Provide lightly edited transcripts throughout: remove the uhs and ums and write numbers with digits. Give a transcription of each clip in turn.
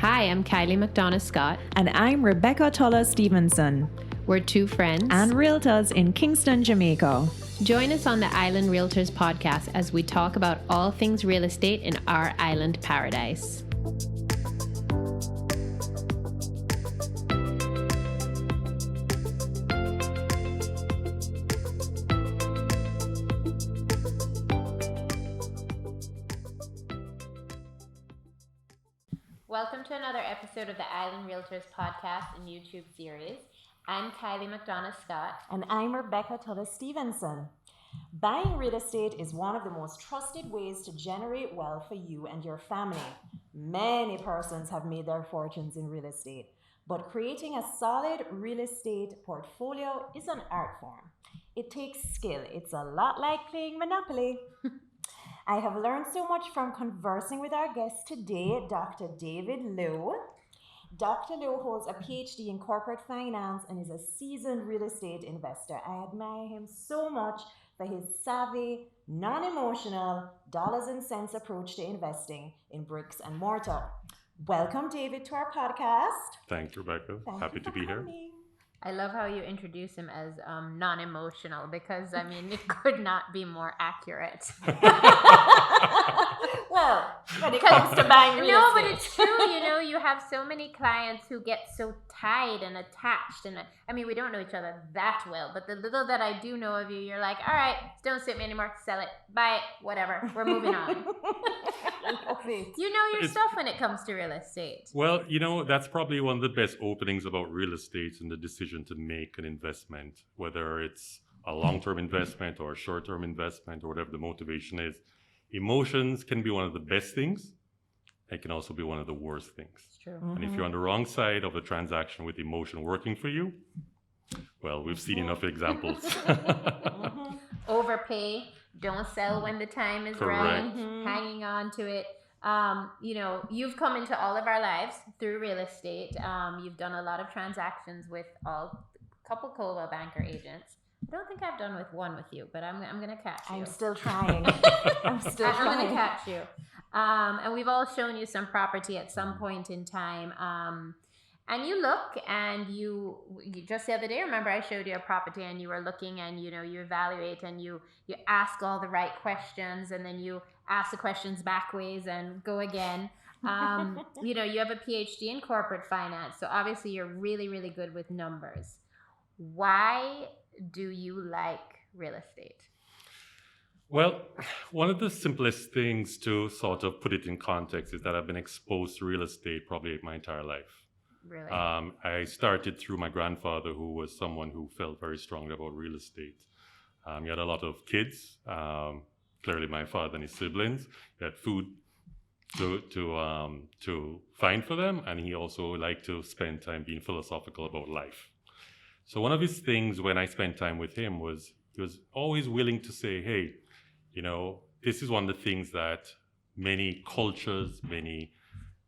Hi, I'm Kylie McDonough-Scott. And I'm Rebecca Tolla Stevenson. We're two friends and realtors in Kingston, Jamaica. Join us on the Island Realtors podcast as we talk about all things real estate in our island paradise. Welcome to another episode of the Island Realtors podcast and YouTube series. I'm Kylie McDonough-Scott. And I'm Rebecca Tolla Stevenson. Buying real estate is one of the most trusted ways to generate wealth for you and your family. Many persons have made their fortunes in real estate, but creating a solid real estate portfolio is an art form. It takes skill. It's a lot like playing Monopoly. I have learned so much from conversing with our guest today, Dr. David Lowe. Dr. Lowe holds a PhD in corporate finance and is a seasoned real estate investor. I admire him so much for his savvy, non-emotional, dollars and cents approach to investing in bricks and mortar. Welcome, David, to our podcast. Thanks, Rebecca. Happy to be here. I love how you introduce him as non-emotional because, I mean, it could not be more accurate. Well, when it comes to buying real estate. But it's true. You have so many clients who get so tied and attached. And I mean, we don't know each other that well, but the little that I do know of you, you're like, all right, don't suit me anymore. Sell it, buy it, whatever. We're moving on. You know your stuff when it comes to real estate. Well, that's probably one of the best openings about real estate and the decision to make an investment, whether it's a long-term investment or a short-term investment or whatever the motivation is. Emotions can be one of the best things. It can also be one of the worst things. It's true. Mm-hmm. And if you're on the wrong side of the transaction with emotion working for you, well, we've seen enough examples. Mm-hmm. Overpay, don't sell when the time is right, hanging on to it. You've come into all of our lives through real estate. You've done a lot of transactions with a couple Coldwell Banker agents. I don't think I've done one with you, but I'm going to catch you. I'm still trying. I'm going to catch you. And we've all shown you some property at some point in time. And you look and you just the other day, remember I showed you a property and you were looking and, you evaluate and you ask all the right questions and then you ask the questions back ways and go again. You have a PhD in corporate finance. So obviously you're really, really good with numbers. Why do you like real estate? Well, one of the simplest things to sort of put it in context is that I've been exposed to real estate probably my entire life. Really? I started through my grandfather, who was someone who felt very strongly about real estate. He had a lot of kids, clearly my father and his siblings. He had food to find for them, and he also liked to spend time being philosophical about life. So one of his things when I spent time with him was he was always willing to say, hey, this is one of the things that many cultures, many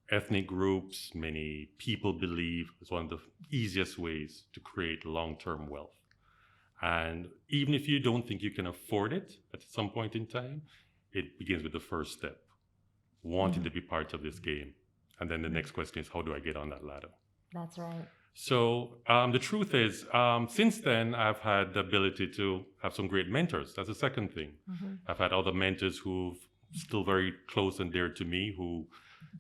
ethnic groups, many people believe is one of the easiest ways to create long-term wealth. And even if you don't think you can afford it at some point in time, it begins with the first step, wanting to be part of this game. And then the next question is, how do I get on that ladder? That's right. So the truth is, since then, I've had the ability to have some great mentors. That's the second thing. Mm-hmm. I've had other mentors who've still very close and dear to me who,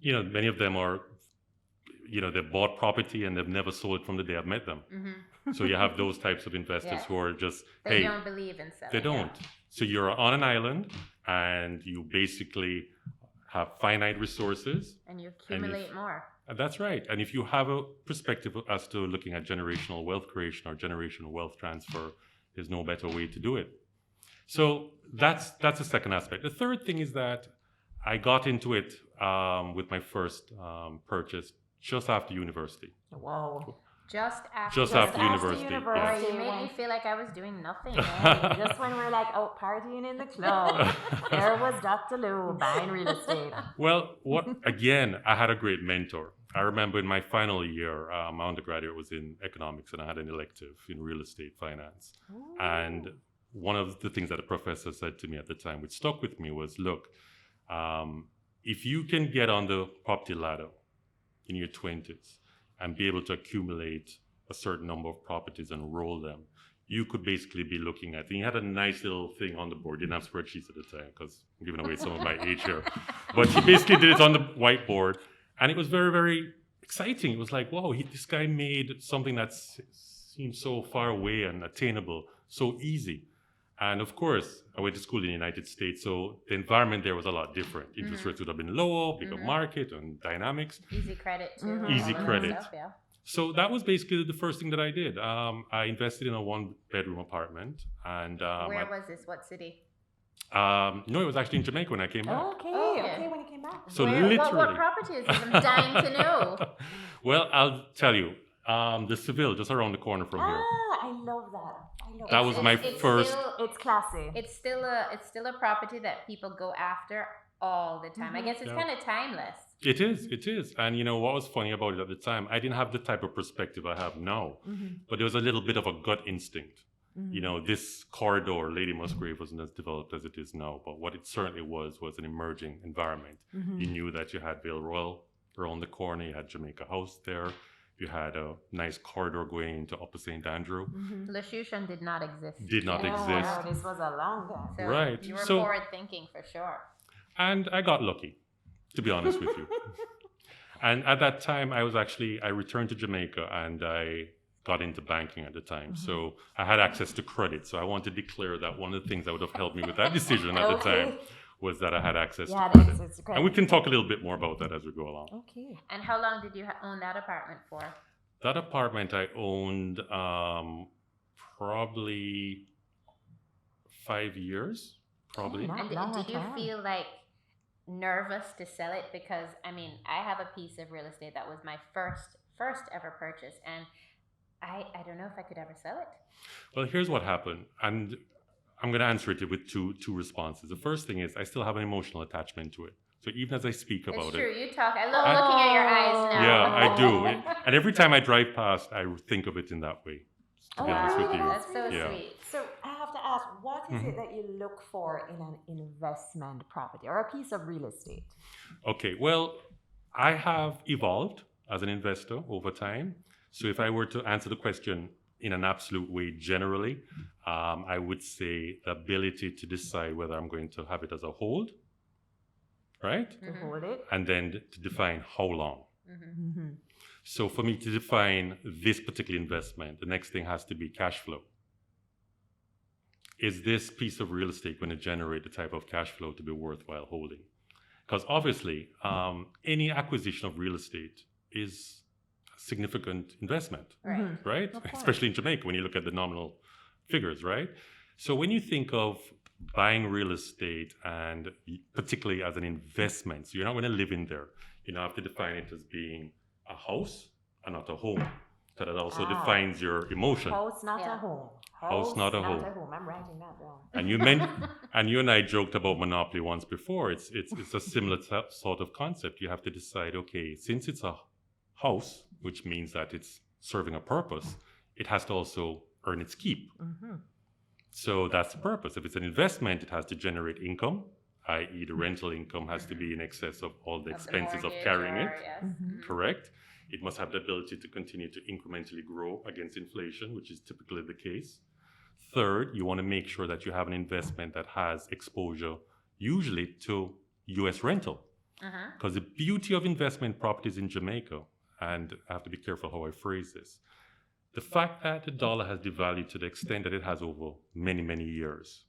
many of them are, they bought property and they've never sold it from the day I've met them. Mm-hmm. So you have those types of investors who are just, they don't believe in selling. They don't. Yeah. So you're on an island and you basically have finite resources. And you accumulate more. That's right. And if you have a perspective as to looking at generational wealth creation or generational wealth transfer, there's no better way to do it. So that's the second aspect. The third thing is that I got into it with my first purchase just after university. Wow. Just after university. Yeah. You made me feel like I was doing nothing. Just when we're like out partying in the club, there was Dr. Lowe buying real estate. Well, I had a great mentor. I remember in my final year, my undergraduate was in economics and I had an elective in real estate finance. Ooh. And one of the things that the professor said to me at the time, which stuck with me, was, look, if you can get on the property ladder in your 20s and be able to accumulate a certain number of properties and roll them, you could basically be looking at, and you had a nice little thing on the board, didn't have spreadsheets at the time because I'm giving away some of my age here, but she basically did it on the whiteboard, and it was very, very exciting. It was like, wow, this guy made something that seemed so far away and attainable, so easy. And of course, I went to school in the United States, so the environment there was a lot different. Interest rates would have been lower, bigger market and dynamics. Easy credit too. Easy all of that credit. stuff, yeah. So that was basically the first thing that I did. I invested in a 1-bedroom apartment, and Where was this? What city? no, it was actually in Jamaica when I came back. Okay, Okay. okay, when you came back. So What literally, property is this? I'm dying to know. well, I'll tell you, the Seville, just around the corner from here. I love that. I love That it. was my first. It's classy. It's still a property that people go after all the time. I guess it's Yeah. kind of timeless. It is. And you know what was funny about it at the time? I didn't have the type of perspective I have now, but there was a little bit of a gut instinct. You know, this corridor, Lady Musgrave, wasn't as developed as it is now, but what it certainly was an emerging environment. You knew that you had Vale Royal around the corner, you had Jamaica House there, you had a nice corridor going into Upper St. Andrew. Lashushan did not exist. Did not exist. Oh, this was a long time. So Right. You were So- forward thinking for sure. And I got lucky, to be honest with you. And at that time, I returned to Jamaica and I got into banking at the time. So I had access to credit. So I want to declare that one of the things that would have helped me with that decision at the time was that I had access to credit. And we can talk a little bit more about that as we go along. Okay. And how long did you own that apartment for? That apartment I owned probably 5 years, probably. Not And long did at you all. feel like nervous to sell it? Because I mean, I have a piece of real estate that was my first ever purchase, and I don't know if I could ever sell it. Well, here's what happened, and I'm going to answer it with two responses. The first thing is I still have an emotional attachment to it. So even as I speak about It's true. it, You talk. I love looking at your eyes now. yeah, I do. And every time I drive past, I think of it in that way. To be Oh, honest with you, That's so Yeah. sweet. So I have to ask, what is it that you look for in an investment property or a piece of real estate? Okay, well, I have evolved as an investor over time. So if I were to answer the question in an absolute way generally, I would say the ability to decide whether I'm going to have it as a hold, right? To hold it? And then to define how long. Mm-hmm. So for me to define this particular investment, the next thing has to be cash flow. Is this piece of real estate going to generate the type of cash flow to be worthwhile holding? Because obviously, any acquisition of real estate is a significant investment, Right. right? Of course. Especially in Jamaica when you look at the nominal figures, right? So when you think of buying real estate and particularly as an investment, so you're not going to live in there. You have to define it as being a house and not a home. So that also defines your emotion. House, not Yeah. a home. House, not a home. I'm writing that down. And you and I joked about monopoly once before. It's a similar sort of concept. You have to decide, okay, since it's a house, which means that it's serving a purpose, it has to also earn its keep. Mm-hmm. So that's the purpose. If it's an investment, it has to generate income, i.e., the rental income has to be in excess of all the expenses of carrying it. Yes. Mm-hmm. Correct. It must have the ability to continue to incrementally grow against inflation, which is typically the case. Third, you want to make sure that you have an investment that has exposure, usually to US rental. Because the beauty of investment properties in Jamaica, and I have to be careful how I phrase this, the fact that the dollar has devalued to the extent that it has over many, many years.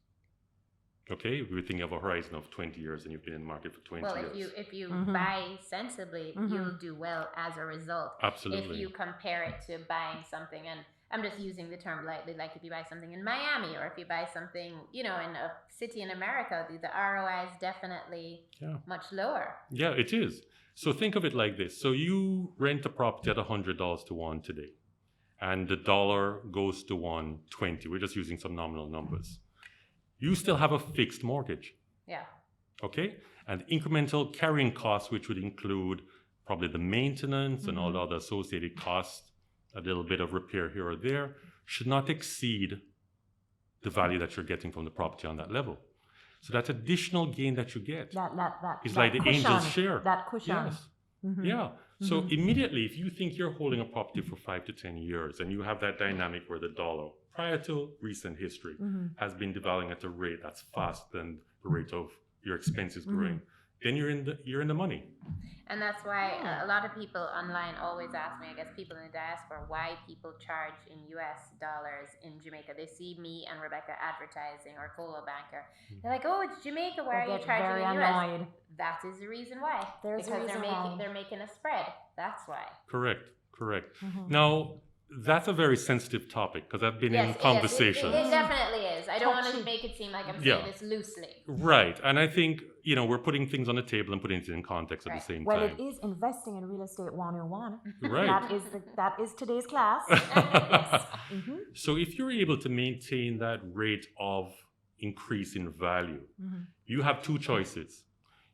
Okay, if we're thinking of a horizon of 20 years and you've been in the market for 20 Well, years. if you buy sensibly, you'll do well as a result. Absolutely. If you compare it to buying something, and I'm just using the term lightly, like if you buy something in Miami or if you buy something, in a city in America, the ROI is definitely much lower. Yeah, it is. So think of it like this. So you rent a property at $100 to one today, and the dollar goes to 120. We're just using some nominal numbers. You still have a fixed mortgage, Yeah. okay? And incremental carrying costs, which would include probably the maintenance and all the other associated costs, a little bit of repair here or there, should not exceed the value that you're getting from the property on that level. So that additional gain that you get That is that like the cushion, angel's share. That cushion. Yes. Yeah. So immediately, if you think you're holding a property for 5 to 10 years and you have that dynamic where the dollar, prior to recent history, has been devaluing at a rate that's faster than the rate of your expenses growing, then you're in the money. And that's why a lot of people online always ask me, I guess people in the diaspora, why people charge in US dollars in Jamaica. They see me and Rebecca advertising or Colo Banker. They're like, oh, it's Jamaica. Why are you charging in US? That is the reason why. There's a because reason they're making a spread. That's why. Correct. Now, that's a very sensitive topic because I've been in conversations. It definitely is. I don't want to make it seem like I'm saying this loosely. Right. And I think, we're putting things on the table and putting it in context at the same time. Well, it is investing in real estate 101. Right. That is today's class. So if you're able to maintain that rate of increase in value, you have two choices.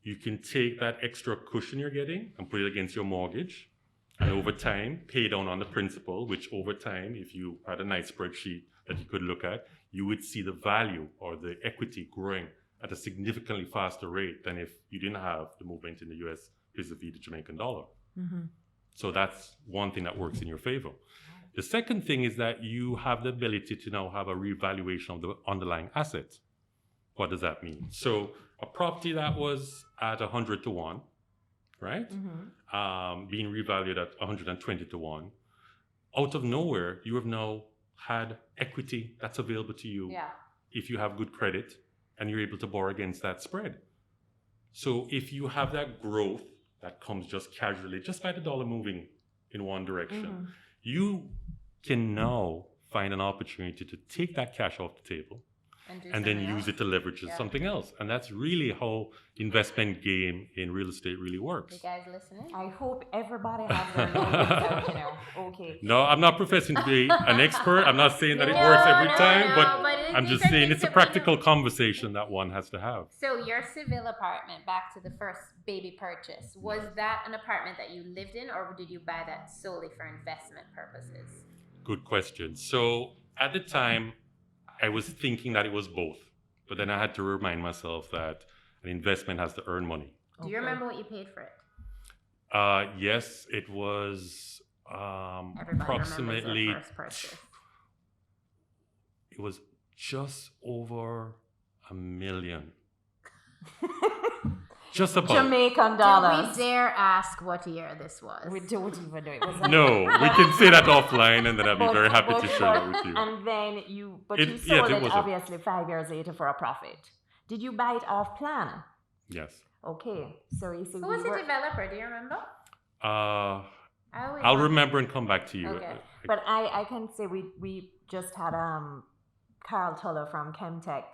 You can take that extra cushion you're getting and put it against your mortgage, and over time pay down on the principal, which over time, if you had a nice spreadsheet that you could look at, you would see the value or the equity growing at a significantly faster rate than if you didn't have the movement in the US vis-a-vis the Jamaican dollar. So that's one thing that works in your favor. The second thing is that you have the ability to now have a revaluation of the underlying asset. What does that mean? So a property that was at 100 to 1, right? Being revalued at 120 to 1. Out of nowhere, you have now had equity that's available to you if you have good credit and you're able to borrow against that spread. So if you have that growth that comes just casually, just by the dollar moving in one direction, you can now find an opportunity to take that cash off the table and then use it to leverage something else. And that's really how investment game in real estate really works. You guys listening? I hope everybody has their notes out, Okay. No, I'm not professing to be an expert. I'm not saying that it works every time, but I'm just saying it's a practical conversation that one has to have. So your Seville apartment, back to the first baby purchase, was that an apartment that you lived in, or did you buy that solely for investment purposes? Good question. So at the time, I was thinking that it was both, but then I had to remind myself that an investment has to earn money. Do you remember what you paid for it? Yes, it was approximately. First purchase. It was just over $1 million. Just about. Jamaican dollars. Do we dare ask what year this was? We don't even know. It was No, we can say that offline, and then I'd be very happy to share that with you. And then you sold it obviously 5 years later for a profit. Did you buy it off plan? Yes. Okay, so you see. Who was the developer? Do you remember? I'll remember and come back to you. Okay. But I can say we just had Carl Tuller from Chemtech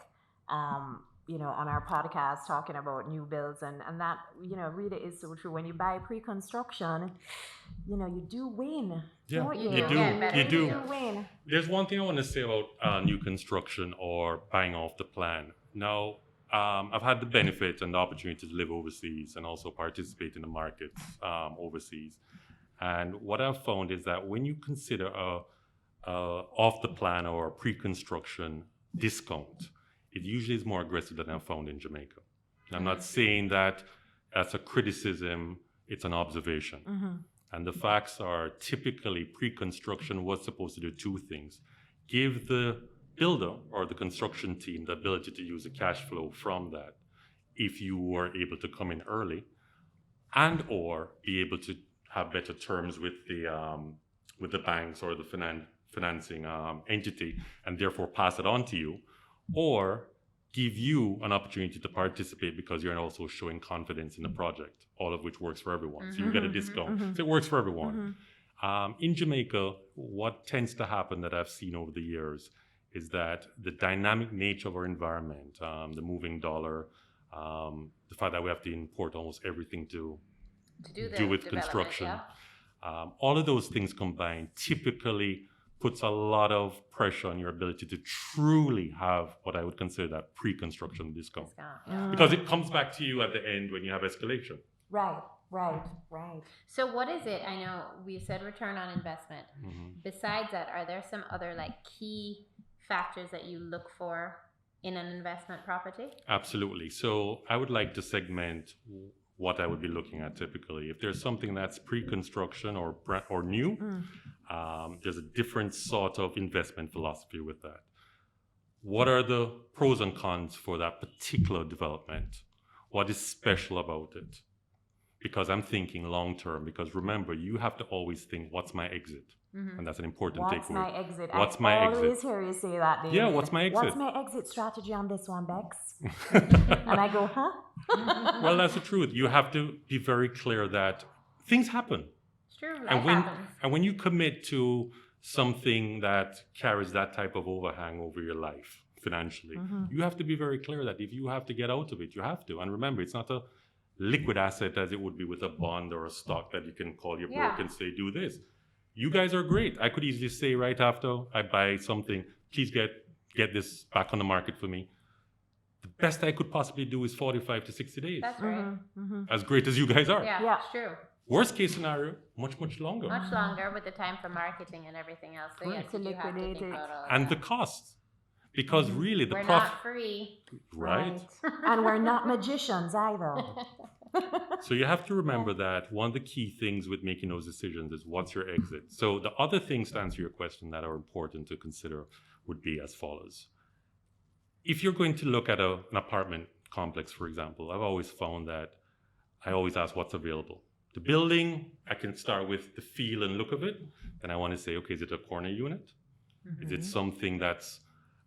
on our podcast talking about new builds and that really is so true. When you buy pre-construction, you do win. Yeah, don't you you do win. There's one thing I want to say about new construction or buying off the plan. Now, I've had the benefit and the opportunity to live overseas and also participate in the markets overseas. And what I've found is that when you consider a off the plan or a pre-construction discount, it usually is more aggressive than I've found in Jamaica. And I'm not saying that that's a criticism, it's an observation. And the facts are typically pre-construction was supposed to do two things. Give the builder or the construction team the ability to use the cash flow from that if you were able to come in early and or be able to have better terms with the banks or the financing entity and therefore pass it on to you, or give you an opportunity to participate because you're also showing confidence in the project, all of which works for everyone. So you get a discount. So it works for everyone. In Jamaica, what tends to happen that I've seen over the years is that the dynamic nature of our environment, the moving dollar, the fact that we have to import almost everything to do with construction, all of those things combined typically puts a lot of pressure on your ability to truly have what I would consider that pre-construction discount. Because it comes back to you at the end when you have escalation. Right. So what is it? I know we said return on investment. Besides that, are there some other key factors that you look for in an investment property? Absolutely. So I would like to segment what I would be looking at typically. If there's something that's pre-construction or new, there's a different sort of investment philosophy with that. What are the pros and cons for that particular development? What is special about it? Because I'm thinking long term. Because remember, you have to always think, what's my exit? And that's an important What's takeaway. my exit? What's I my always exit? hear you say that, David. Yeah, what's my exit? What's my exit strategy on this one, Bex? And I go, huh? Well, that's the truth. You have to be very clear that things happen. It's true. And Life happens. when you commit to something that carries that type of overhang over your life financially, you have to be very clear that if you have to get out of it, you have to. And remember, it's not a liquid asset as it would be with a bond or a stock that you can call your broker and say, do this. You guys are great. I could easily say right after I buy something, please get this back on the market for me. The best I could possibly do is 45 to 60 days. That's right. As great as you guys are. Yeah, Yeah. it's true. Worst case scenario, much longer. Much longer with the time for marketing and everything else. So yes, To you do have to liquidate think it. about all of And that. the cost. Because really the We're profit, not free. right? And we're not magicians either. So you have to remember that one of the key things with making those decisions is what's your exit. So the other things to answer your question that are important to consider would be as follows. If you're going to look at an apartment complex, for example, I've always found that I always ask what's available. The building, I can start with the feel and look of it. Then I want to say, okay, is it a corner unit? Is it something that's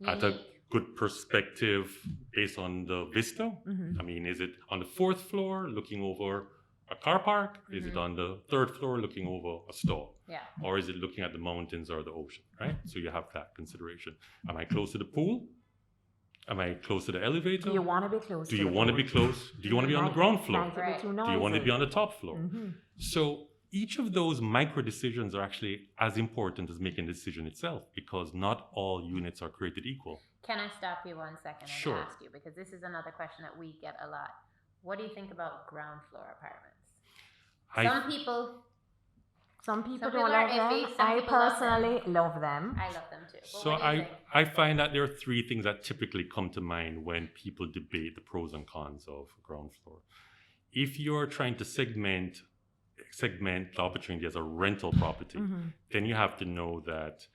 at a Unique. good perspective based on the vista? I mean, is it on the 4th floor looking over a car park? Is it on the 3rd floor looking over a store? Yeah. Or is it looking at the mountains or the ocean, right? So you have that consideration. Am I close to the pool? Am I close to the elevator? Do you want to be close Do to you the want to pool? be close? Do you want to be on the ground floor? Might it be Right. too Do you want to noisy? be on the top floor? So each of those micro decisions are actually as important as making the decision itself, because not all units are created equal. Can I stop you 1 second and Sure. ask you, because this is another question that we get a lot. What do you think about ground floor apartments? Some people Some don't people are love them. iffy, some I people love them. personally love them. I love them too. But So what do you think? I find that there are three things that typically come to mind when people debate the pros and cons of ground floor. If you're trying to segment the opportunity as a rental property, then you have to know that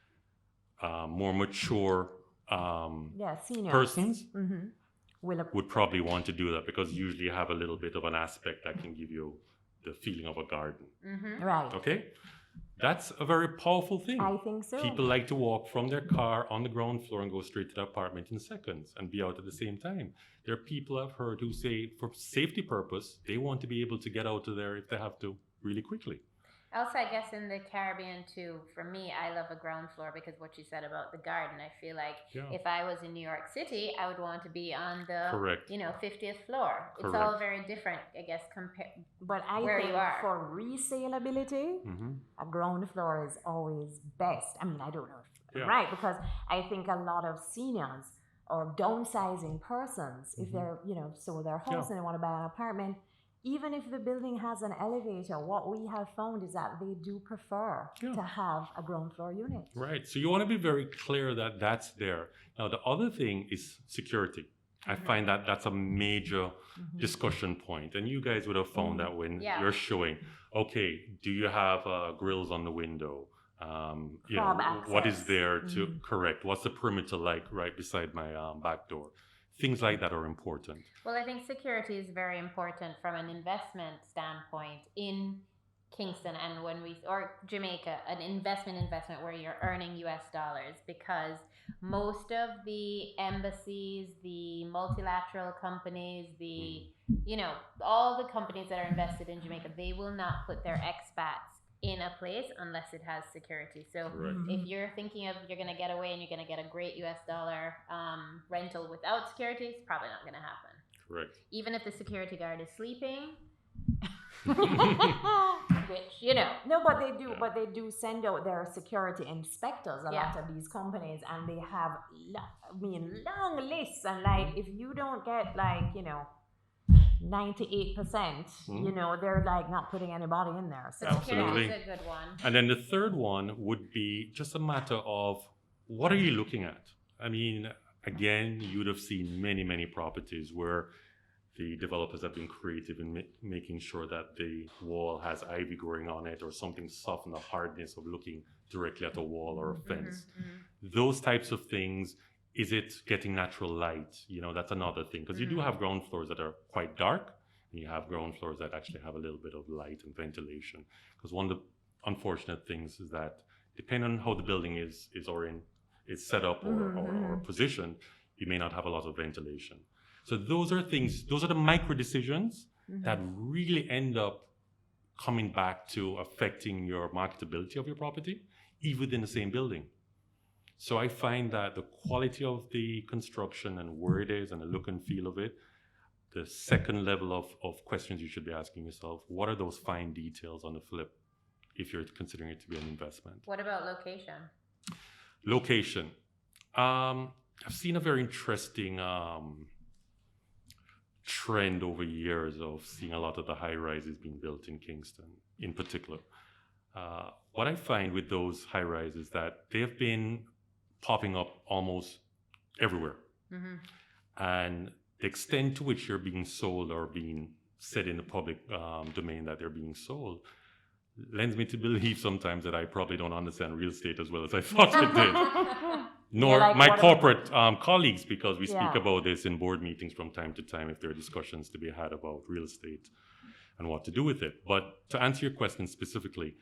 more mature Seniors. persons Will would probably want to do that, because usually you have a little bit of an aspect that can give you the feeling of a garden. right. Okay? That's a very powerful thing. I think so. People like to walk from their car on the ground floor and go straight to the apartment in seconds and be out at the same time. There are people I've heard who say, for safety purpose, they want to be able to get out of there if they have to really quickly. Also, I guess in the Caribbean too, for me, I love a ground floor because what you said about the garden, I feel like if I was in New York City, I would want to be on the Correct. 50th floor. It's Correct. all very different, I guess, But I where think you are. for resaleability, a ground floor is always best. I mean, I don't know if Yeah. right, because I think a lot of seniors or downsizing persons, if they're, sold their house and they want to buy an apartment, even if the building has an elevator, what we have found is that they do prefer to have a ground floor unit. Right. So you want to be very clear that that's there. Now, the other thing is security. I find that that's a major discussion point. And you guys would have found that when you're showing, okay, do you have grills on the window? What is access. there to correct? What's the perimeter like right beside my back door? Things like that are important. Well, I think security is very important from an investment standpoint in Kingston and or Jamaica, an investment where you're earning US dollars, because most of the embassies, the multilateral companies, all the companies that are invested in Jamaica, they will not put their expats in a place unless it has security. So if you're thinking of you're going to get away and you're going to get a great US dollar rental without security, it's probably not going to happen. Correct. Even if the security guard is sleeping, which No, but they do send out their security inspectors, a lot of these companies, and they have long lists, and if you don't get 98%, they're not putting anybody in there. So Absolutely. security is a good one. And then the third one would be just a matter of what are you looking at? I mean, again, you'd have seen many, many properties where the developers have been creative in making sure that the wall has ivy growing on it or something to soften the hardness of looking directly at a wall or a fence. Those types of things. Is it getting natural light? You know, that's another thing, because you do have ground floors that are quite dark, and you have ground floors that actually have a little bit of light and ventilation. Because one of the unfortunate things is that depending on how the building is set up or positioned, you may not have a lot of ventilation. So those are the micro decisions that really end up coming back to affecting your marketability of your property, even within the same building. So I find that the quality of the construction and where it is and the look and feel of it, the second level of questions you should be asking yourself, what are those fine details on the flip if you're considering it to be an investment? What about location? Location. I've seen a very interesting trend over years of seeing a lot of the high rises being built in Kingston in particular. What I find with those high rises is that they have been popping up almost everywhere. And the extent to which they're being sold or being said in the public domain that they're being sold lends me to believe sometimes that I probably don't understand real estate as well as I thought I did. Nor my corporate colleagues, because we speak about this in board meetings from time to time if there are discussions to be had about real estate and what to do with it. But to answer your question specifically,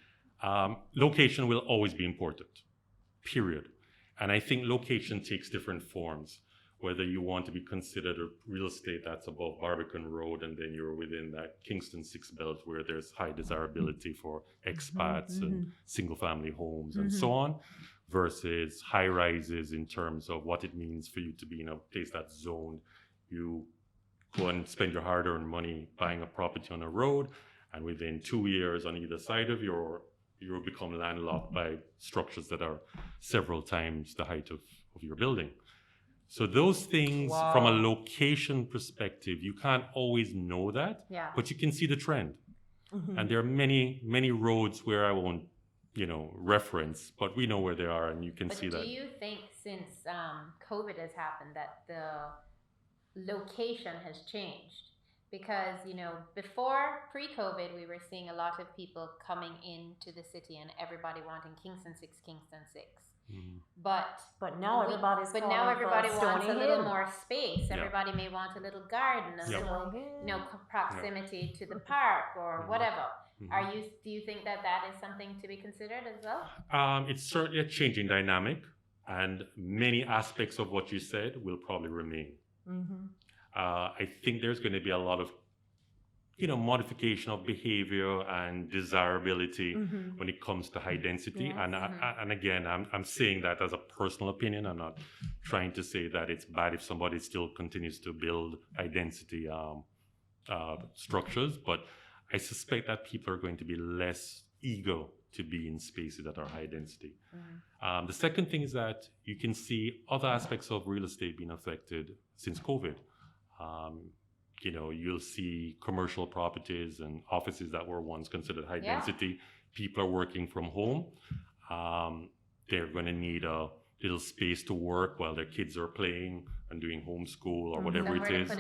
location will always be important, period. And I think location takes different forms, whether you want to be considered a real estate that's above Barbican Road and then you're within that Kingston 6 belt where there's high desirability for expats and single family homes and so on, versus high rises in terms of what it means for you to be in a place that's zoned. You go and spend your hard-earned money buying a property on a road, and within 2 years on either side of you become landlocked by structures that are several times the height of your building. So those things, from a location perspective, you can't always know that, but you can see the trend. And there are many, many roads where I won't, reference, but we know where they are, and you can see that. Do you think since COVID has happened that the location has changed? Because, before pre-COVID, we were seeing a lot of people coming into the city and everybody wanting Kingston 6. But now everybody wants a little more space. Everybody may want a little garden, a little, proximity to the park or whatever. Do you think that is something to be considered as well? It's certainly a changing dynamic, and many aspects of what you said will probably remain. I think there's going to be a lot of, modification of behavior and desirability when it comes to high density. And again, I'm saying that as a personal opinion. I'm not trying to say that it's bad if somebody still continues to build high density structures, but I suspect that people are going to be less eager to be in spaces that are high density. The second thing is that you can see other aspects of real estate being affected since COVID. You'll see commercial properties and offices that were once considered high density. People are working from home. They're going to need a little space to work while their kids are playing and doing homeschool or whatever it is.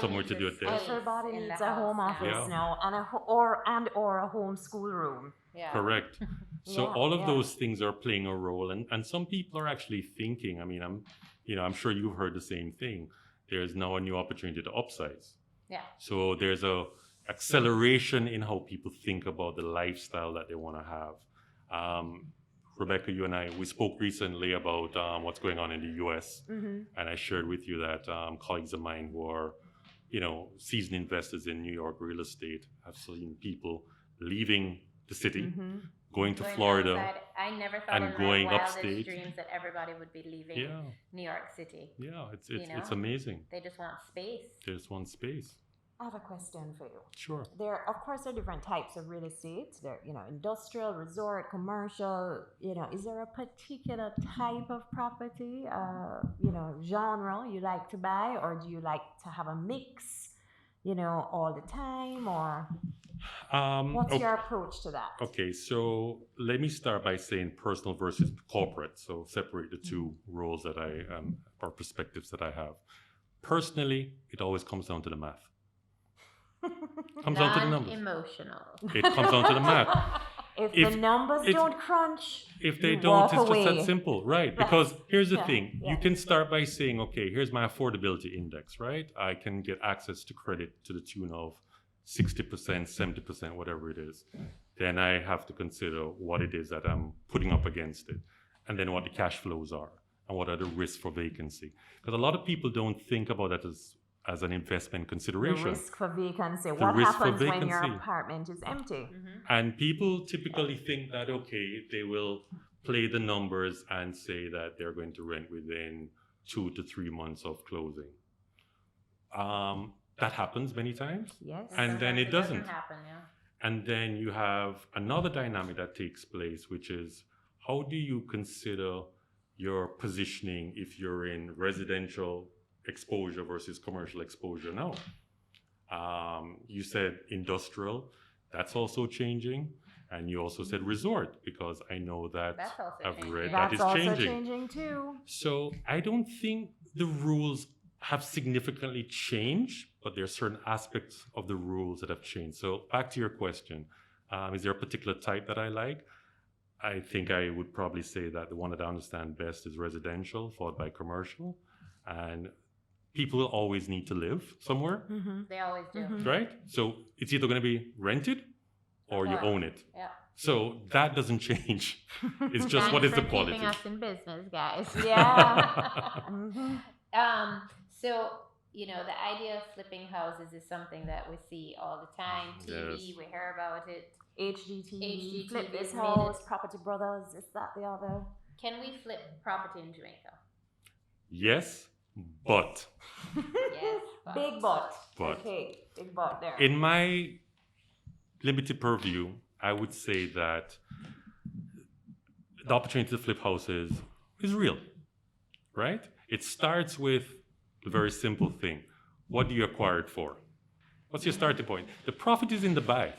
Somewhere to do it there. Everybody needs a home office now and or a homeschool room. Correct. So all of those things are playing a role, and some people are actually thinking. I mean, I'm sure you've heard the same thing. There's now a new opportunity to upsize. So there's a acceleration in how people think about the lifestyle that they want to have. Rebecca, you and I, we spoke recently about what's going on in the US. And I shared with you that colleagues of mine who are, seasoned investors in New York real estate have seen people leaving the city, going to Florida, I never thought and going upstate. Dreams that everybody would be leaving New York City. Yeah, it's amazing. They just want space. They just want space. I have a question for you. Sure. There are different types of real estate. There, industrial, resort, commercial. Is there a particular type of property, genre you like to buy, or do you like to have a mix, all the time, or? What's your approach to that? Okay, so let me start by saying personal versus corporate. So separate the two roles that or perspectives that I have. Personally, it always comes down to the math. Comes down to the numbers. Non-emotional. It comes down to the math. If If the numbers it's- don't crunch, If they you don't, walk it's just away. that simple, right? Because here's the Yeah, thing. yeah. You can start by saying, okay, here's my affordability index, right? I can get access to credit to the tune of 60%, 70%, whatever it is. Then I have to consider what it is that I'm putting up against it, and then what the cash flows are, and what are the risks for vacancy. Because a lot of people don't think about that as an investment the consideration. risk for vacancy. What risk for happens when your vacancy. apartment is empty? And people typically think that, okay, they will play the numbers and say that they're going to rent within 2 to 3 months of closing. That happens many times. Yes. And then Sometimes it doesn't. happen, yeah. And then you have another dynamic that takes place, which is how do you consider your positioning if you're in residential exposure versus commercial exposure now? You said industrial, that's also changing. And you also said resort, because I know that That's also I've changing. read That's that is also changing. changing too. So I don't think the rules have significantly changed, but there are certain aspects of the rules that have changed. So back to your question, is there a particular type that I like? I think I would probably say that the one that I understand best is residential, followed by commercial. And people always need to live somewhere, Mm-hmm. They always do. Mhm. right? So it's either going to be rented or you Yeah. own it. Yeah. So that doesn't change. It's just Thanks what is for the quality. keeping us in business, guys. Yeah. Mm-hmm. So, the idea of flipping houses is something that we see all the time. TV, Yes. we hear about it. HGTV, Flip HGTV This has made House, it- Property Brothers, is that the other? Can we flip property in Jamaica? Yes, but Yes. Big butt. But. Okay, big butt there. in my limited purview, I would say that the opportunity to flip houses is real, right? It starts with a very simple thing. What do you acquire it for? What's your starting point? The profit is in the buy.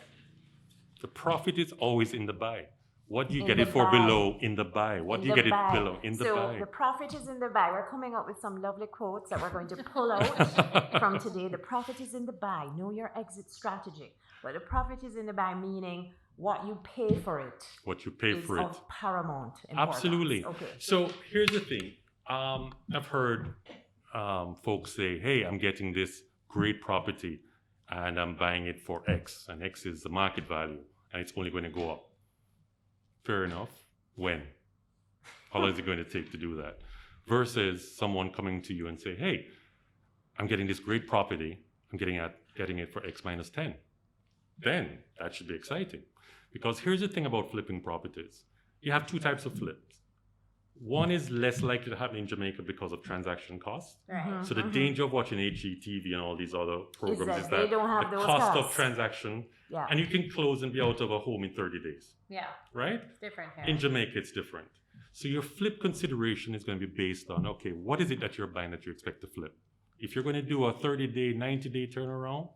The profit is always in the buy. What do you In get the it for buy. below in the buy? What In do you the get it buy. below in the so buy? the profit is in the buy. We're coming up with some lovely quotes that we're going to pull out from today. The profit is in the buy. Know your exit strategy. But the profit is in the buy, meaning what you pay for it What you pay is for it. of paramount importance. Absolutely. Okay. So here's the thing. I've heard folks say, hey, I'm getting this great property and I'm buying it for X, and X is the market value, and it's only going to go up. Fair enough. When? How long is it going to take to do that? Versus someone coming to you and say, hey, I'm getting this great property, I'm getting it for X minus 10. Then that should be exciting. Because here's the thing about flipping properties. You have two types of flips. One is less likely to happen in Jamaica because of transaction costs. Right. Mhm. So the danger of watching HGTV and all these other programs that is they that don't have the those cost of costs. transaction, Yeah. and you can close and be out of a home in 30 days, Yeah. right? It's different here. In Jamaica, it's different. So your flip consideration is going to be based on, okay, what is it that you're buying that you expect to flip? If you're going to do a 30-day, 90-day turnaround,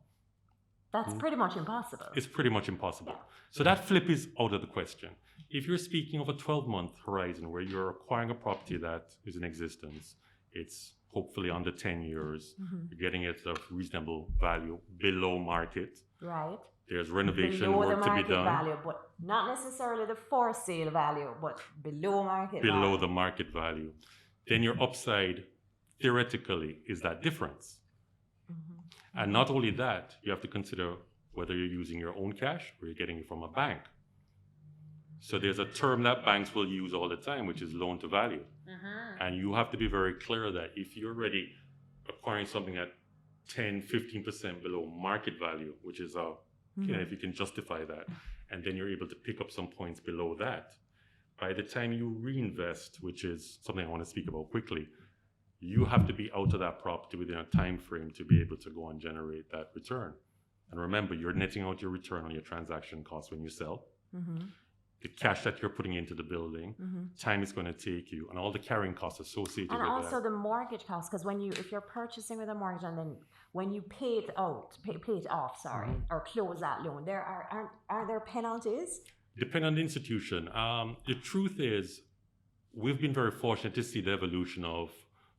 That's pretty much impossible. it's pretty much impossible. Yeah. So that flip is out of the question. If you're speaking of a 12-month horizon where you're acquiring a property that is in existence, it's hopefully under 10 years, Mhm. you're getting it at a reasonable value below market. Right. There's renovation Below the work to be market done value, but not necessarily the for sale value, but below market below value. the market value. Then your upside, theoretically, is that difference. Mhm. And not only that, you have to consider whether you're using your own cash or you're getting it from a bank. So there's a term that banks will use all the time, which is loan to value. Mm-hmm. And you have to be very clear that if you're already acquiring something at 10, 15% below market value, which is if you can justify that, and then you're able to pick up some points below that, by the time you reinvest, which is something I want to speak about quickly, you have to be out of that property within a time frame to be able to go and generate that return. And remember, you're netting out your return on your transaction costs when you sell. Mhm. The cash that you're putting into the building, Mhm. time it's going to take you, and all the carrying costs associated And with also that. the mortgage cost, because if you're purchasing with a mortgage and then when you pay it off, Mm-hmm. or close that loan, are there penalties? Depending on the institution. The truth is, we've been very fortunate to see the evolution of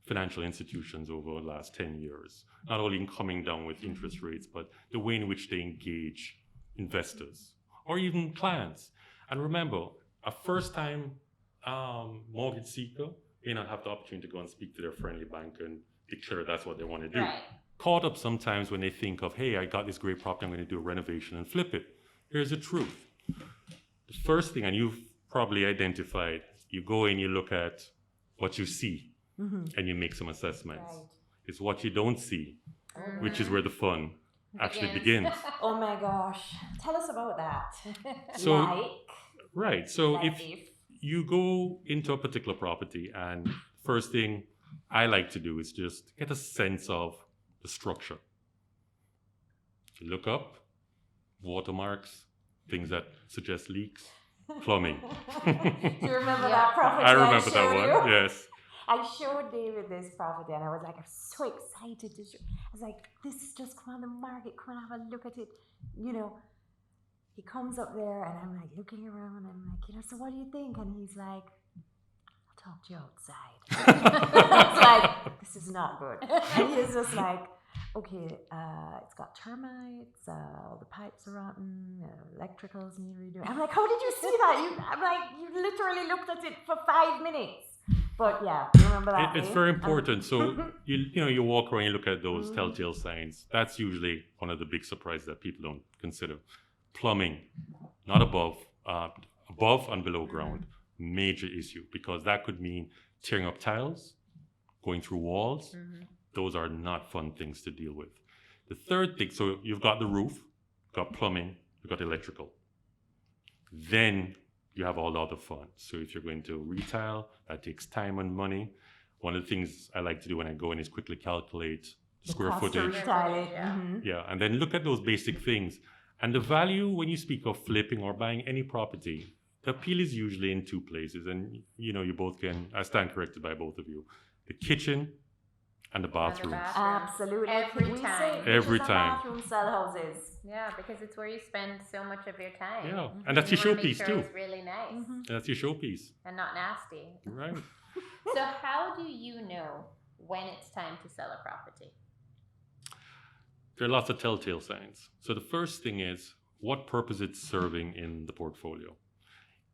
financial institutions over the last 10 years, not only in coming down with interest rates, but the way in which they engage investors or even clients. And remember, a first-time mortgage seeker may not have the opportunity to go and speak to their friendly banker and declare that's what they want to do. Right. Caught up sometimes when they think of, hey, I got this great property, I'm going to do a renovation and flip it. Here's the truth. The first thing, and you've probably identified, you go in, you look at what you see, and you make some assessments. Right. It's what you don't see, which is where the fun actually begins. Oh my gosh. Tell us about that. So, right. So Like if you go into a particular property, and first thing I like to do is just get a sense of the structure. Look up watermarks, things that suggest leaks, plumbing. Do you remember that property? I remember that showed one. you? Yes. I showed David this property and I was like, I'm so excited to show. I was like, this is just come on the market, come and have a look at it. You know, he comes up there and I'm like looking around and I'm like, so what do you think? And he's like, I'll talk to you outside. It's like, this is not good. And he's just like, okay, it's got termites, all the pipes are rotten, electricals need redoing. I'm like, how did you see that? I'm like, you literally looked at it for 5 minutes. But yeah, you remember that? It's very important. So you walk around, you look at those telltale signs. That's usually one of the big surprises that people don't consider. Plumbing, not above and below ground, major issue, because that could mean tearing up tiles, going through walls. Those are not fun things to deal with. The third thing, so you've got the roof, you've got plumbing, you've got electrical. Then you have all the other fun. So if you're going to retile, that takes time and money. One of the things I like to do when I go in is quickly calculate the square footage. Yeah, and then look at those basic things. And the value, when you speak of flipping or buying any property, the appeal is usually in two places. And you both can, I stand corrected by both of you. The kitchen and the bathroom. Absolutely. Every time. Every time. Bathroom cell houses. Yeah, because it's where you spend so much of your time. Yeah, and that's your You wanna make showpiece sure too. It's really nice That's your showpiece. and not nasty. Right. So how do you know when it's time to sell a property? There are lots of telltale signs. So the first thing is what purpose it's serving in the portfolio.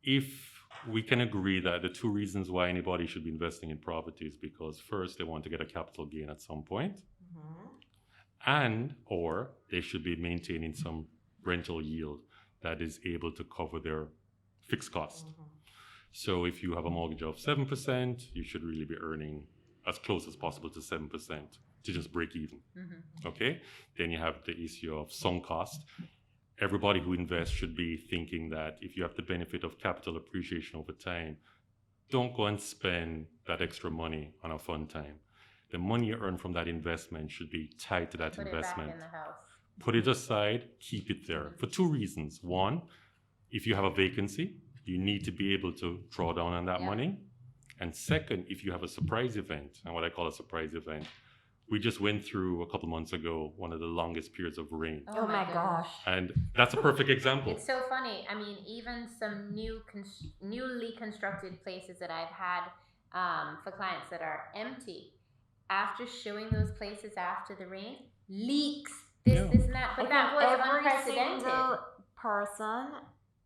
If we can agree that the two reasons why anybody should be investing in property is because first they want to get a capital gain at some point, and or they should be maintaining some rental yield that is able to cover their fixed cost. So if you have a mortgage of 7%, you should really be earning as close as possible to 7% to just break even. Okay? Then you have the issue of sunk cost. Everybody who invests should be thinking that if you have the benefit of capital appreciation over time, don't go and spend that extra money on a fun time. The money you earn from that investment should be tied to that investment. Put it back in the house. Put it aside, keep it there for two reasons. One, if you have a vacancy, you need to be able to draw down on that money. And second, if you have a surprise event, and what I call a surprise event, we just went through a couple months ago one of the longest periods of rain. Oh my gosh. And that's a perfect example. It's so funny. I mean, even some newly constructed places that I've had for clients that are empty, after showing those places after the rain, leaks, this and that. But that was unprecedented. Single person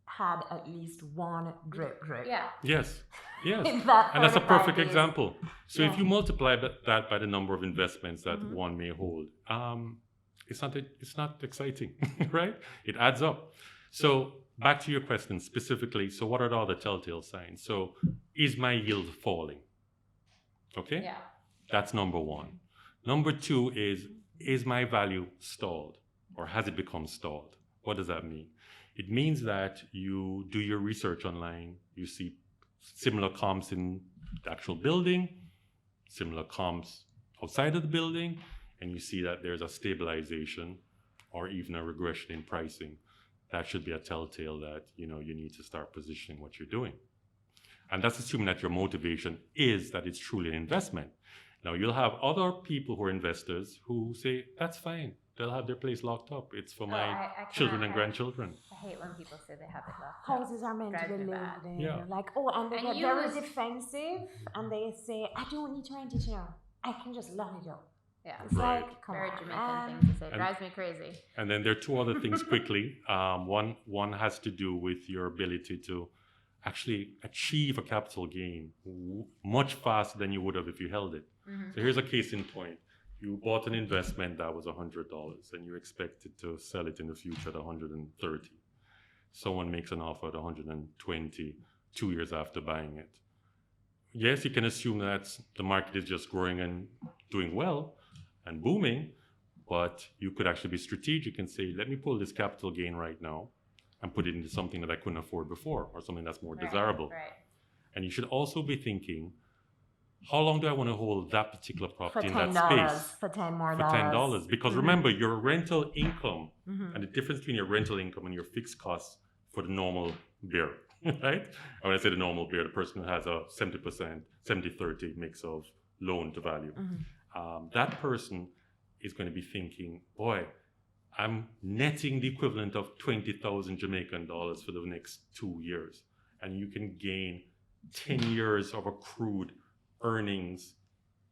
had at least one drip. Yeah. Yes. In And that that's a 45 perfect days. example. So if you multiply that by the number of investments that one may hold, it's not exciting, right? It adds up. So back to your question specifically. So what are the other telltale signs? So is my yield falling? Okay. Yeah. That's number one. Number two is my value stalled, or has it become stalled? What does that mean? It means that you do your research online, you see similar comps in the actual building, similar comps outside of the building, and you see that there's a stabilization or even a regression in pricing. That should be a telltale that you need to start positioning what you're doing. And that's assuming that your motivation is that it's truly an investment. Now, you'll have other people who are investors who say, that's fine. They'll have their place locked up. It's for my children and grandchildren. I hate when people say they have it locked up. Houses are meant to be lived in. Yeah. Like, and they get very defensive and they say, I don't need to rent it now. I can just lock it up. Yeah. It's Right. like, come Very on, Jamaican man. thing to say. And- Drives me crazy. And then there are two other things quickly. One has to do with your ability to actually achieve a capital gain much faster than you would have if you held it. Mhm. So here's a case in point. You bought an investment that was $100 and you expected to sell it in the future at 130. Someone makes an offer at 120 2 years after buying it. Yes, you can assume that the market is just growing and doing well and booming, but you could actually be strategic and say, let me pull this capital gain right now and put it into something that I couldn't afford before or something that's more Right, desirable. Right. And you should also be thinking, how long do I want to hold that particular For property in $10, that space? for 10 more For $10. Because Mhm. remember, your rental income Mhm. and the difference between your rental income and your fixed costs for the normal bear, right? And when I say the normal bear, the person who has a 70%, 70-30 mix of loan to value. Mhm. That person is going to be thinking, boy, I'm netting the equivalent of 20,000 Jamaican dollars for the next 2 years. And you can gain 10 years of accrued earnings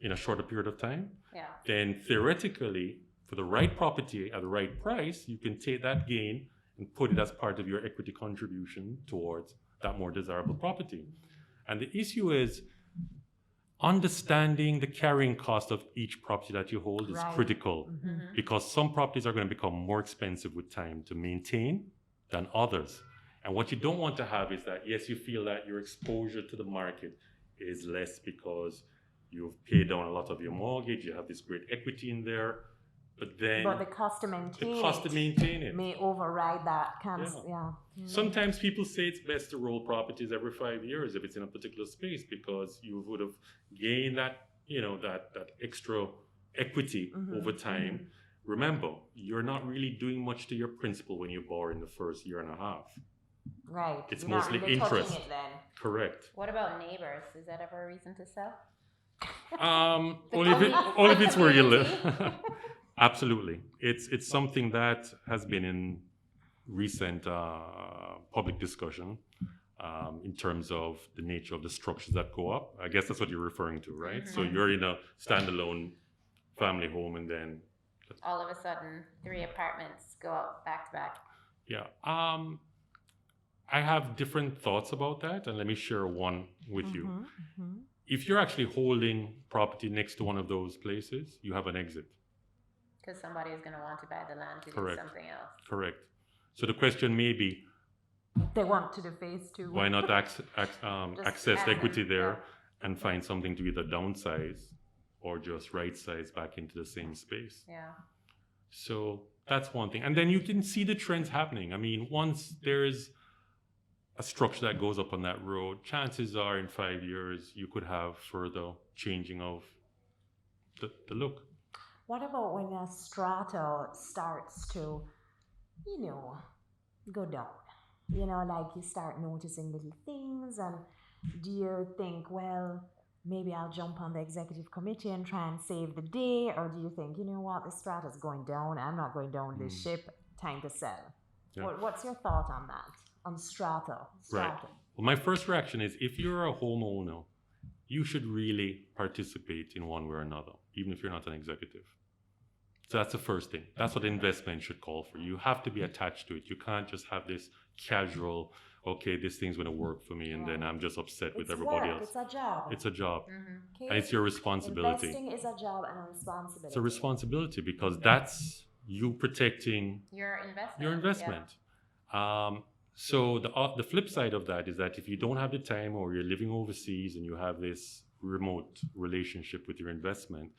in a shorter period of time. Yeah. Then theoretically, for the right property at the right price, you can take that gain and put it as part of your equity contribution towards that more desirable property. And the issue is understanding the carrying cost of each property that you hold is Right. critical Mhm. because some properties are going to become more expensive with time to maintain than others. And what you don't want to have is that, yes, you feel that your exposure to the market is less because you've paid down a lot of your mortgage, you have this great equity in there, but then But the cost to maintain the cost it to maintain it. may override that. Yeah. Sometimes people say it's best to roll properties every 5 years if it's in a particular space because you would have gained that, that extra equity Mhm, over time. Remember, you're not really doing much to your principal when you borrow in the first year and a half. Right. It's You're not mostly really touching interest. it then. Correct. What about neighbors? Is that ever a reason to sell? Only if it's where you live. Absolutely. It's something that has been in recent public discussion in terms of the nature of the structures that go up. I guess that's what you're referring to, right? So Mhm. you're in a standalone family home and then, All of a sudden, 3 apartments go up back to back. yeah. I have different thoughts about that, and let me share one with you. Mhm, mhm. If you're actually holding property next to one of those places, you have an exit. Because somebody is going to want to buy the land to Correct. do something else. Correct. So the question may be, They want to do phase 2. why not access add equity them, there yeah. and find something to either downsize or just right size back into the same space? Yeah. So that's one thing. And then you can see the trends happening. I mean, once there's a structure that goes up on that road, chances are in 5 years you could have further changing of the look. What about when a strata starts to, go down? Like you start noticing little things, and do you think, well, maybe I'll jump on the executive committee and try and save the day? Or do you think, the strata's going down, I'm not going down this ship, time to sell? Yeah. What's your thought on that? On strata? Right. Well, my first reaction is if you're a homeowner, you should really participate in one way or another, even if you're not an executive. So that's the first thing. That's what investment should call for. You have to be attached to it. You can't just have this casual, okay, this thing's going to work for me, and then I'm just upset with everybody else. It's a job. It's a job. Mm-hmm. And it's your responsibility. Investing is a job and a responsibility. It's a responsibility because that's you protecting Your investment. your investment. So the flip side of that is that if you don't have the time or you're living overseas and you have this remote relationship with your investment,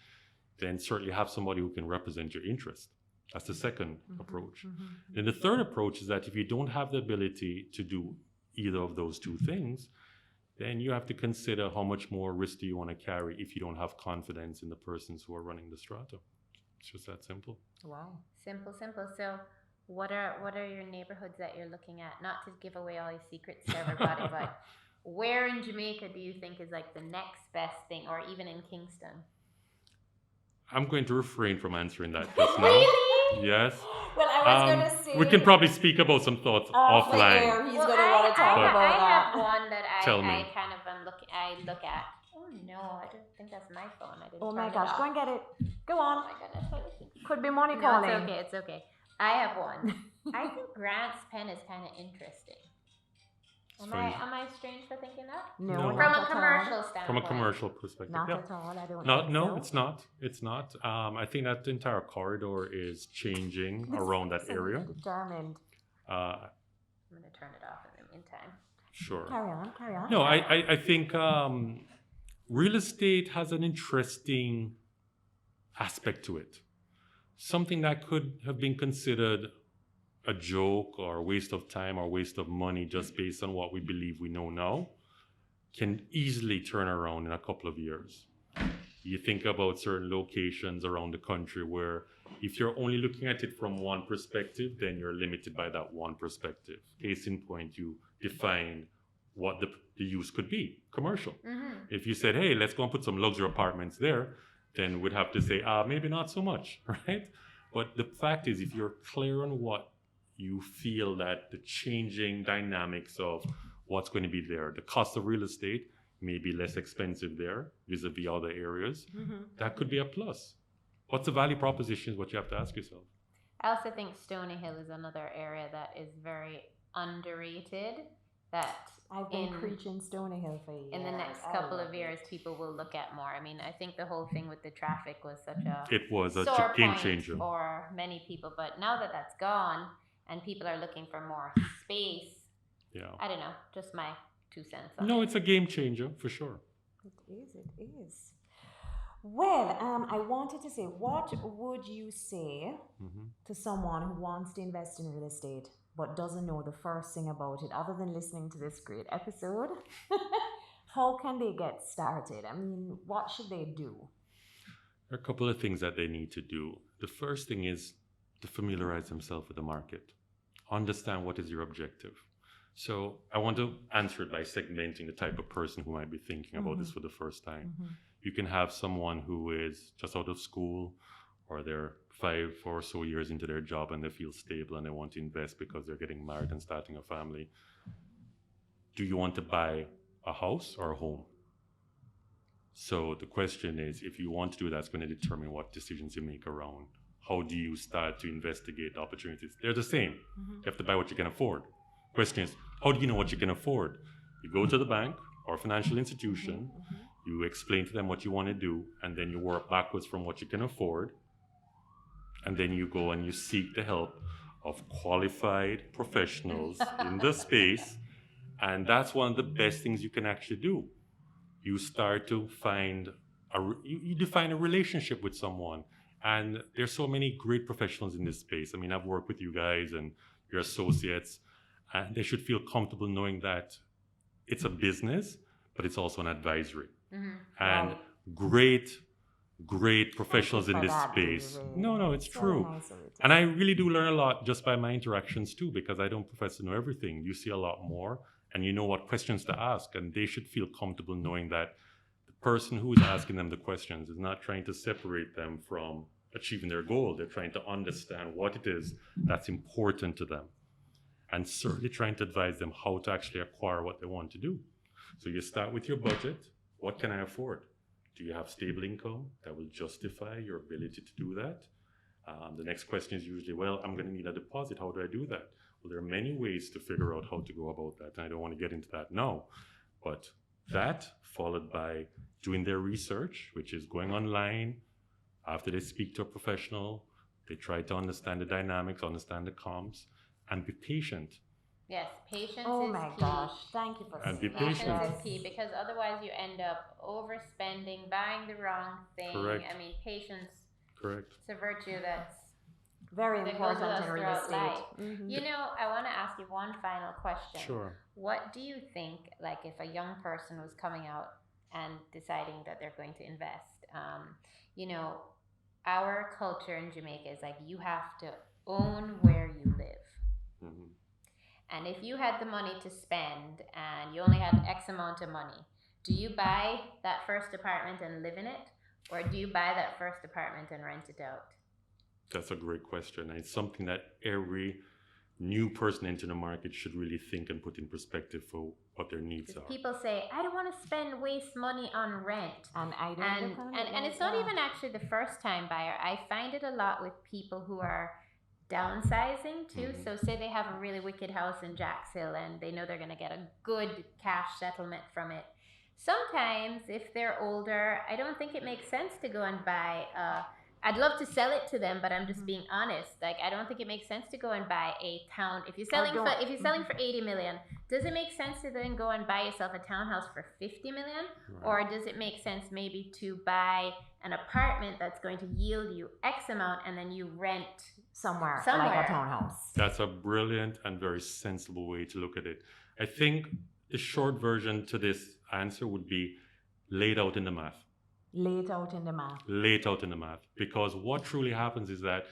then certainly have somebody who can represent your interest. That's the second approach. Then the third approach is that if you don't have the ability to do either of those two things, then you have to consider how much more risk do you want to carry if you don't have confidence in the persons who are running the strata. It's just that simple. Wow. Simple. So what are your neighborhoods that you're looking at? Not to give away all your secrets to everybody, but where in Jamaica do you think is like the next best thing, or even in Kingston? I'm going to refrain from answering that just now. Really? Yes. Well, I was going to say... We can probably speak about some thoughts offline. He's going to want to talk about I that. have one that Tell me. I kind of I look at. no, I don't think that's my phone. I didn't Oh turn my it gosh, off. go and get it. Go Oh on. my goodness, what is it? Could be money No, calling. it's okay. It's okay. I have one. I think Grant's pen is kind of interesting. Am I strange for thinking that? No, No. From not a at commercial all. standpoint. From a commercial perspective. Not Yeah. at all. I don't No, think no, so. it's not. It's not. I think that the entire corridor is changing around that area. Determined. Uh, I'm going to turn it off in the meantime. sure. Carry on, carry on. No, I think real estate has an interesting aspect to it. Something that could have been considered a joke or a waste of time or waste of money just based on what we believe we know now can easily turn around in a couple of years. You think about certain locations around the country where if you're only looking at it from one perspective, then you're limited by that one perspective. Case in point, you define what the use could be, commercial. Mm-hmm. If you said, hey, let's go and put some luxury apartments there, then we'd have to say, maybe not so much, right? But the fact is, if you're clear on what you feel that the changing dynamics of what's going to be there, the cost of real estate may be less expensive there vis-a-vis other areas, that could be a plus. What's the value proposition is what you have to ask yourself. I also think Stony Hill is another area that is very underrated. That I've been preaching Stony Hill for years. in the next couple of years, people will look at more. I mean, I think the whole thing with the traffic was such a sore game point changer for many people. But now that that's gone and people are looking for more space, Yeah. I don't know, just my 2 cents. No, it's a game changer for sure. It is. Well, I wanted to say, what would you say to someone who wants to invest in real estate but doesn't know the first thing about it other than listening to this great episode? How can they get started? I mean, what should they do? There are a couple of things that they need to do. The first thing is to familiarize themselves with the market. Understand what is your objective. So I want to answer it by segmenting the type of person who might be thinking about this for the first time. You can have someone who is just out of school, or they're 5 or so years into their job and they feel stable and they want to invest because they're getting married and starting a family. Do you want to buy a house or a home? So the question is, if you want to do that, it's going to determine what decisions you make around. How do you start to investigate the opportunities? They're the same. You have to buy what you can afford. Question is, how do you know what you can afford? You go to the bank or financial institution, you explain to them what you want to do, and then you work backwards from what you can afford. And then you go and you seek the help of qualified professionals in the space. And that's one of the best things you can actually do. You start to find, you define a relationship with someone. And there's so many great professionals in this space. I mean, I've worked with you guys and your associates, and they should feel comfortable knowing that it's a business, but it's also an advisory. And great professionals in this space. No, it's true. Nice. And I really do learn a lot just by my interactions too, because I don't profess to know everything. You see a lot more, and you know what questions to ask, and they should feel comfortable knowing that the person who is asking them the questions is not trying to separate them from achieving their goal. They're trying to understand what it is that's important to them, and certainly trying to advise them how to actually acquire what they want to do. So you start with your budget. What can I afford? Do you have stable income that will justify your ability to do that? The next question is usually, well, I'm going to need a deposit. How do I do that? Well, there are many ways to figure out how to go about that, and I don't want to get into that now. But that, followed by doing their research, which is going online. After they speak to a professional, they try to understand the dynamics, understand the comps, and be patient. Yes, patience Oh is my key. gosh, thank you for And be saying that. patient. Patience is key, because otherwise you end up overspending, buying the wrong thing. Correct. I mean, patience, Correct. it's a virtue that's Very that goes important with us in real throughout estate. life. You know, I want to ask you one final question. Sure. What do you think, like if a young person was coming out and deciding that they're going to invest, you know, our culture in Jamaica is like you have to own where you live. And if you had the money to spend and you only had X amount of money, do you buy that first apartment and live in it? Or do you buy that first apartment and rent it out? That's a great question. And it's something that every new person into the market should really think and put in perspective for what their needs are. People say, I don't want to waste money on rent. And I don't And, look on and, it and like it's not that. even actually the first time buyer. I find it a lot with people who are downsizing too. Mhm. So say they have a really wicked house in Jacks Hill and they know they're going to get a good cash settlement from it. Sometimes if they're older, I don't think it makes sense to go and buy I'd love to sell it to them, but I'm just being honest. Like, I don't think it makes sense to go and buy a town. If you're selling for 80 million, does it make sense to then go and buy yourself a townhouse for 50 million? Right. Or does it make sense maybe to buy an apartment that's going to yield you X amount and then you rent somewhere somewhere. like a townhouse? That's a brilliant and very sensible way to look at it. I think the short version to this answer would be laid out in the math. Laid out in the math. Laid out in the math. Because what truly happens is that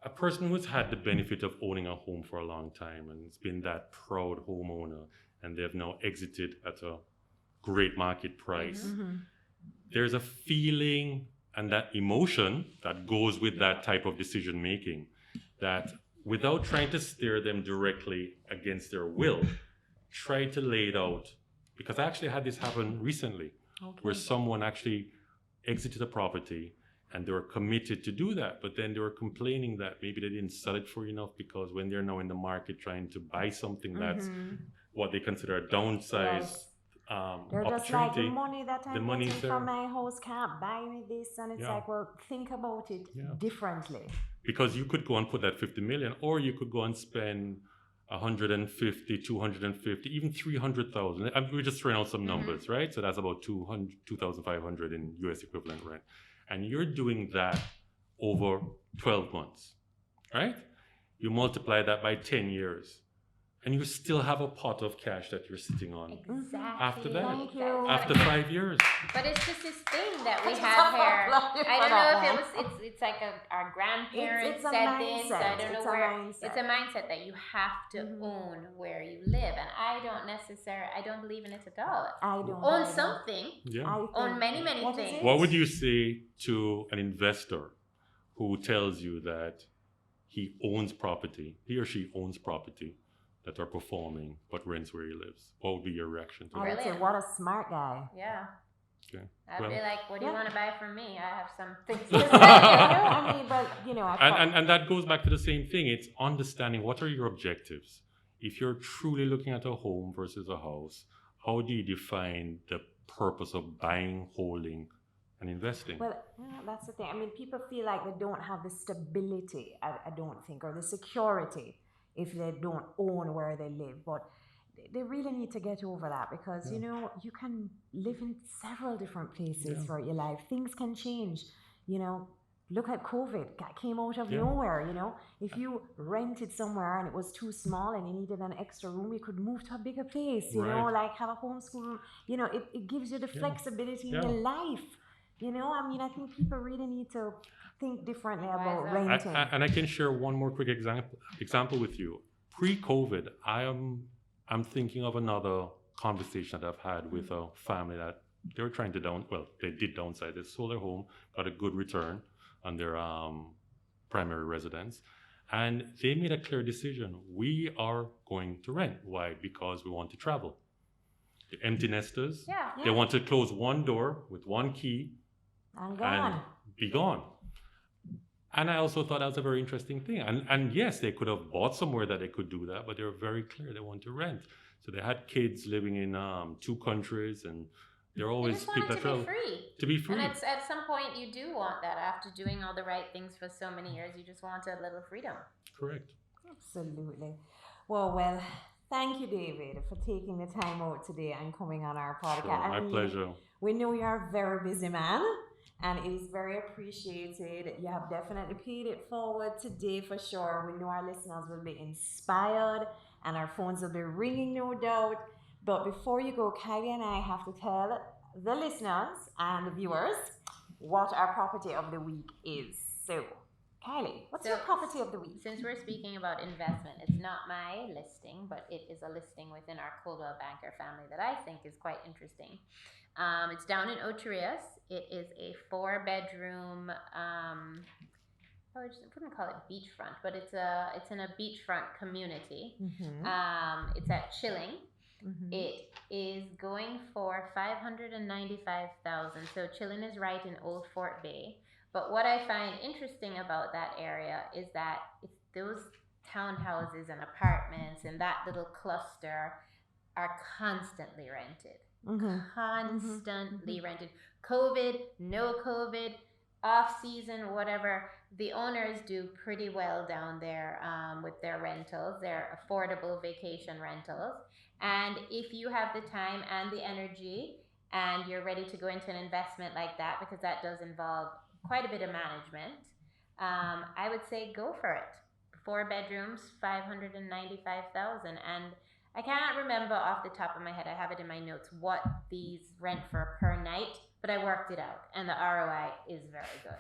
a person who's had the benefit of owning a home for a long time and has been that proud homeowner and they've now exited at a great market price, Mm-hmm. there's a feeling and that emotion that goes with that type of decision making that without trying to steer them directly against their will, try to lay it out. Because I actually had this happen recently. Okay. Where someone actually exited a property and they were committed to do that, but then they were complaining that maybe they didn't sell it for enough because when they're now in the market trying to buy something that's what they consider a downsized They're just like, the opportunity. money that I'm money's getting there. from my house can't buy me this, and it's Yeah. like, well, think about it differently. Because you could go and put that 50 million, or you could go and spend 150, 250, even 300,000. We're just throwing out some numbers, right? So that's about 2,500 in US equivalent rent. And you're doing that over 12 months, right? You multiply that by 10 years. And you still have a pot of cash that you're sitting on. Exactly. After that. Thank you. After 5 years. But it's just this thing that we I just have applaud here. you I for don't know that if it was. It's like our grandparents It's a said this. mindset. I don't know It's a where. mindset. It's a mindset that you have to own where you live, and I don't believe in it at all. I don't Own either. something. Yeah. Own many What is things. it? What would you say to an investor who tells you that he or she owns property that are performing but rents where he lives? What would be your reaction to I that? would say, Brilliant. what a smart guy. Yeah. Okay. I'd Well- be like, what do you want to buy from me? I have some things to You know, say. I mean, but And that goes back to the same thing. It's understanding what are your objectives. If you're truly looking at a home versus a house, how do you define the purpose of buying, holding, and investing? Well, that's the thing. I mean, people feel like they don't have the stability, I don't think, or the security if they don't own where they live. But they really need to get over that because, you know, you can live in several different places throughout your life. Things can change, you know. Look at COVID, that came out of nowhere, you know. If you rented somewhere and it was too small and you needed an extra room, you could move to a bigger place, you know, like have a homeschool room. You know, it gives you the flexibility in your life. You know, I mean, I think people really need to think differently about renting. And I can share one more quick example with you. Pre-COVID, I'm thinking of another conversation that I've had with a family that they were trying to they did downsize. They sold their home, got a good return on their primary residence. And they made a clear decision. We are going to rent. Why? Because we want to travel. The empty nesters, they want to close one door with one key and be gone. And I also thought that was a very interesting thing. And yes, they could have bought somewhere that they could do that, but they were very clear they want to rent. So they had kids living in 2 countries, and they're always people that travel. To be free. And at some point, you do want that after doing all the right things for so many years. You just want a little freedom. Correct. Absolutely. Well, thank you, David, for taking the time out today and coming on our podcast. Sure, my pleasure. We know you're a very busy man, and it is very appreciated. You have definitely paid it forward today for sure. We know our listeners will be inspired, and our phones will be ringing, no doubt. But before you go, Kylie and I have to tell the listeners and the viewers what our property of the week is. So, Kylie, what's your property of the week? Since we're speaking about investment, it's not my listing, but it is a listing within our Coldwell Banker family that I think is quite interesting. It's down in Ocho Rios. It is a 4-bedroom I wouldn't call it beachfront, but it's in a beachfront community. It's at Chilling. It is going for 595,000. So Chilling is right in Old Fort Bay. But what I find interesting about that area is that it's those townhouses and apartments and that little cluster are constantly rented. Constantly rented. COVID, no COVID, off season, whatever. The owners do pretty well down there with their rentals, their affordable vacation rentals. And if you have the time and the energy and you're ready to go into an investment like that, because that does involve quite a bit of management, I would say go for it. 4 bedrooms, 595,000, and I can't remember off the top of my head. I have it in my notes what these rent for per night, but I worked it out, and the ROI is very good.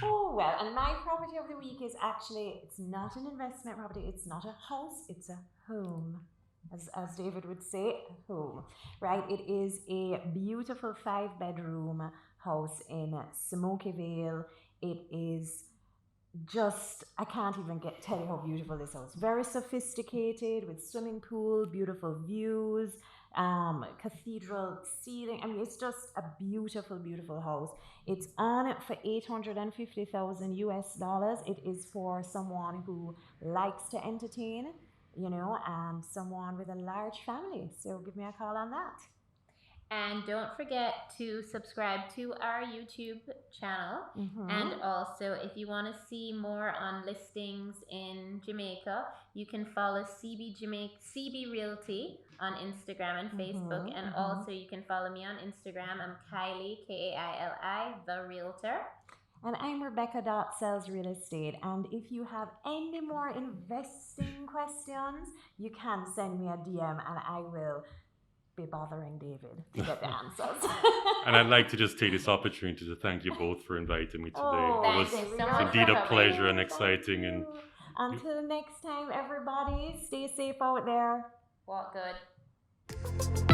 Oh, well, and my property of the week is actually, it's not an investment property, it's not a house, it's a home. As David would say, home, right? It is a beautiful 5-bedroom house in Smoky Vale. It is just, I can't even tell you how beautiful this house. Very sophisticated with swimming pool, beautiful views, cathedral ceiling. I mean, it's just a beautiful, beautiful house. It's on it for $850,000 US. It is for someone who likes to entertain, and someone with a large family. So give me a call on that. And don't forget to subscribe to our YouTube channel. And also, if you want to see more on listings in Jamaica, you can follow CB Realty on Instagram and Facebook. And also, you can follow me on Instagram. I'm Kylie, Kaili, the Realtor. And I'm Rebecca Sells Real Estate. And if you have any more investing questions, you can send me a DM and I will be bothering David to get the answers. And I'd like to just take this opportunity to thank you both for inviting me today. It was indeed a pleasure and exciting. And until next time, everybody, stay safe out there. Walk good.